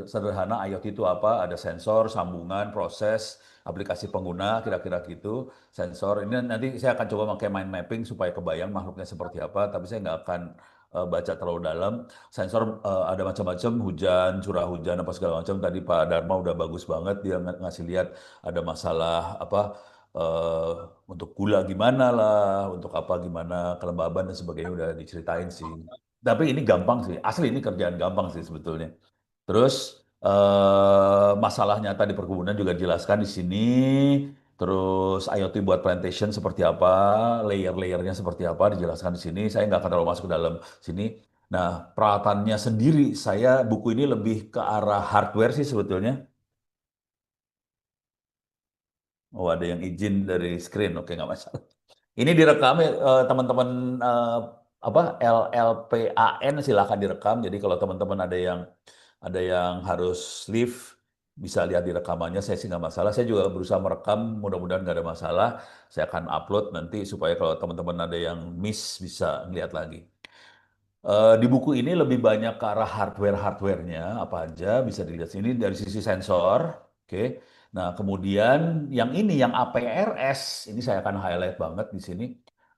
sederhana IoT itu apa? Ada sensor, sambungan, proses, aplikasi pengguna, kira-kira gitu. Sensor ini nanti saya akan coba pakai mind mapping supaya kebayang makhluknya seperti apa, tapi saya nggak akan baca terlalu dalam. Sensor ada macam-macam, hujan, curah hujan, apa segala macam. Tadi Pak Dharma udah bagus banget, dia ngasih lihat ada masalah apa eh, untuk gula gimana lah, untuk apa gimana, kelembaban dan sebagainya udah diceritain sih. Tapi ini gampang sih, asli ini kerjaan gampang sih sebetulnya. Terus masalah nyata di perkebunan juga dijelaskan di sini. Terus IoT buat plantation seperti apa, layer-layernya seperti apa dijelaskan di sini. Saya nggak akan terlalu masuk ke dalam sini. Nah, perawatannya sendiri, buku ini lebih ke arah hardware sih sebetulnya. Oh, ada yang izin dari screen, oke nggak masalah. Ini direkam ya teman-teman apa LLPAN silahkan direkam. Jadi kalau teman-teman ada yang harus live bisa lihat di rekamannya. Saya sih nggak masalah. Saya juga berusaha merekam. Mudah-mudahan nggak ada masalah. Saya akan upload nanti supaya kalau teman-teman ada yang miss bisa ngeliat lagi. Di buku ini lebih banyak ke arah hardware-hardwarenya apa aja bisa dilihat sini dari sisi sensor. Oke. Nah, kemudian yang APRS ini saya akan highlight banget di sini.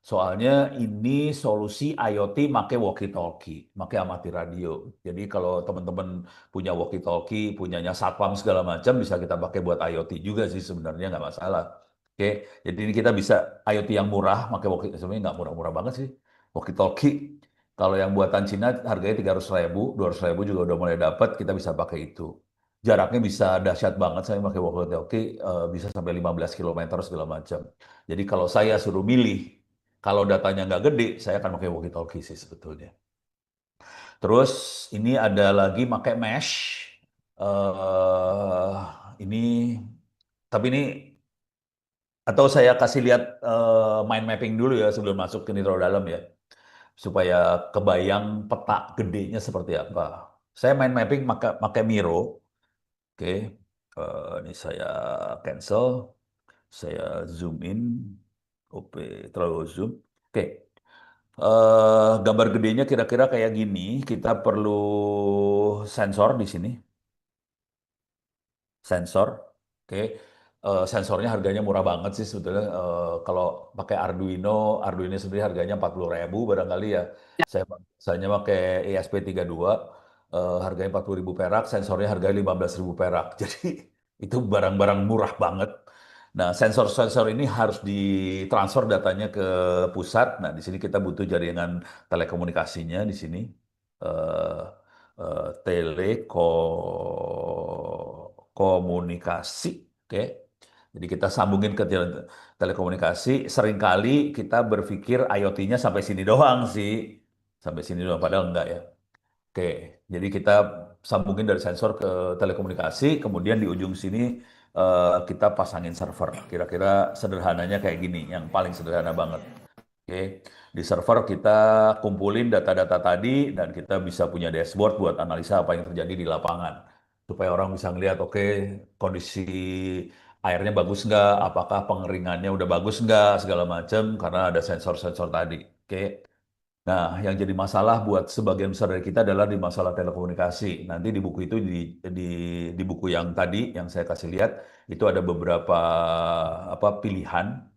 Soalnya ini solusi IoT make walkie-talkie, make amati radio. Jadi kalau teman-teman punya walkie-talkie, punyanya satpam segala macam bisa kita pakai buat IoT juga sih sebenarnya nggak masalah. Oke, jadi ini kita bisa IoT yang murah, pakai walkie sebenarnya nggak murah-murah banget sih. Walkie-talkie kalau yang buatan Cina harganya 300.000, 200.000 juga udah mulai dapat, kita bisa pakai itu. Jaraknya bisa dahsyat banget, saya pakai walkie-talkie bisa sampai 15 kilometer segala macam. Jadi kalau saya suruh milih, kalau datanya nggak gede, saya akan pakai walkie-talkie sih sebetulnya. Terus ini ada lagi pakai mesh. eh ini, tapi ini atau saya kasih lihat mind mapping dulu ya sebelum masuk ke ini terlalu dalam ya supaya kebayang peta gedenya seperti apa. Saya main mapping pakai Miro. Oke. Ini saya cancel, saya zoom in. Oke, terlalu zoom. Oke. Gambar gedenya kira-kira kayak gini. Kita perlu sensor di sini, sensor. Oke. Sensornya harganya murah banget sih sebetulnya. Kalau pakai Arduino, Arduino sendiri harganya 40.000 barangkali ya. Saya pakai ESP32, harganya 40.000 perak, sensornya harganya 15.000 perak. Jadi itu barang-barang murah banget. Nah, sensor-sensor ini harus ditransfer datanya ke pusat. Nah, di sini kita butuh jaringan telekomunikasinya di sini. Eh, Telekomunikasi, oke. Jadi kita sambungin ke telekomunikasi. Seringkali kita berpikir IoT-nya sampai sini doang sih, sampai sini doang. Padahal enggak ya. Oke, jadi kita sambungin dari sensor ke telekomunikasi, kemudian di ujung sini kita pasangin server. Kira-kira sederhananya kayak gini, yang paling sederhana banget. Oke, di server kita kumpulin data-data tadi dan kita bisa punya dashboard buat analisa apa yang terjadi di lapangan. Supaya orang bisa ngelihat, oke, kondisi airnya bagus nggak, apakah pengeringannya udah bagus nggak, segala macam, karena ada sensor-sensor tadi. Oke, nah yang jadi masalah buat sebagian besar dari kita adalah di masalah telekomunikasi. Nanti di buku itu, di, di buku yang tadi, yang saya kasih lihat, itu ada beberapa apa pilihan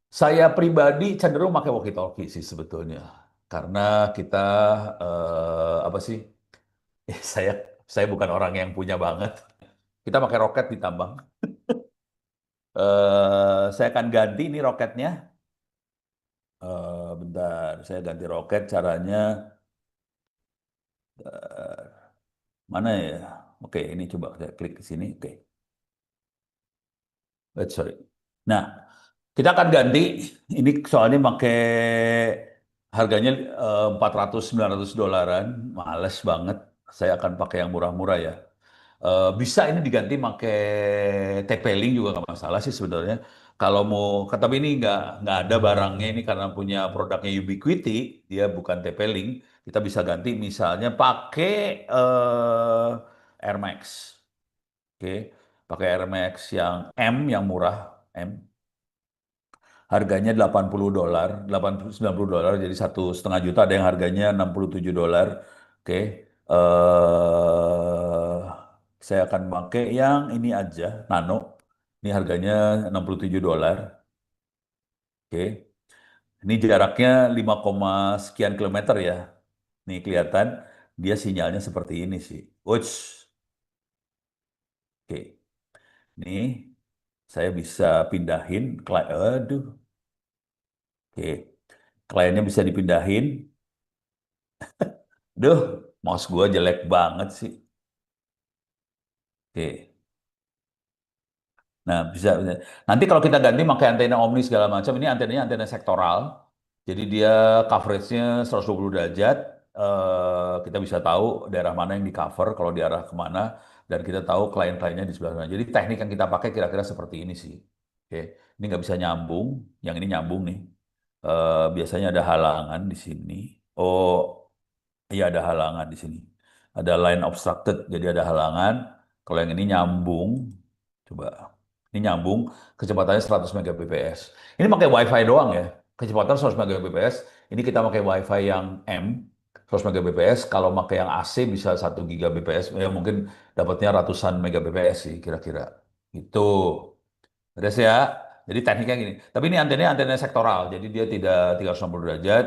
saya pribadi cenderung pakai walkie-talkie sih sebetulnya. Karena kita apa sih? Saya saya bukan orang yang punya banget. Kita pakai roket ditambang. Saya akan ganti ini roketnya. Bentar, saya ganti roket caranya mana ya? Oke, ini coba saya klik ke sini. Oke. Sorry. Nah, kita akan ganti. Ini soalnya pakai harganya 400-900 dolaran. Males banget. Saya akan pakai yang murah-murah ya. Bisa ini diganti pakai TP-Link juga nggak masalah sih sebenarnya. Kalau mau, tapi ini nggak ada barangnya ini karena punya produknya Ubiquiti, dia bukan TP-Link. Kita bisa ganti misalnya pakai Air Max. Oke, pakai Air Max yang M yang murah, M. Harganya $80, 90 $90, jadi 1,5 juta. Ada yang harganya $67. Oke, Saya akan pakai yang ini aja, Nano. Ini harganya $67. Oke. Ini jaraknya 5, sekian kilometer ya. Nih kelihatan dia sinyalnya seperti ini sih. Uts. Oke. Nih saya bisa pindahin. Aduh. Oke. Kliennya bisa dipindahin. Duh, mouse gua jelek banget sih. Oke. Nah, bisa. Nanti kalau kita ganti pakai antena Omni segala macam, ini antenanya antena sektoral. Jadi dia coveragenya 120 derajat. Kita bisa tahu daerah mana yang di cover, kalau di arah kemana, dan kita tahu klien-kliennya di sebelah mana. Jadi teknik yang kita pakai kira-kira seperti ini sih. Oke, ini nggak bisa nyambung. Yang ini nyambung nih. Biasanya ada halangan di sini. Oh, iya ada halangan di sini. Ada line obstructed, jadi ada halangan. Kalau yang ini nyambung, coba. Ini nyambung, kecepatannya 100 Mbps. Ini pakai WiFi doang ya. Kecepatan 100 Mbps. Ini kita pakai WiFi yang M, 100 Mbps. Kalau pakai yang AC bisa 1 Gbps. Ya mungkin dapatnya ratusan Mbps sih kira-kira. Itu. Beres ya. Jadi tekniknya gini. Tapi ini antena sektoral. Jadi dia tidak 360 derajat.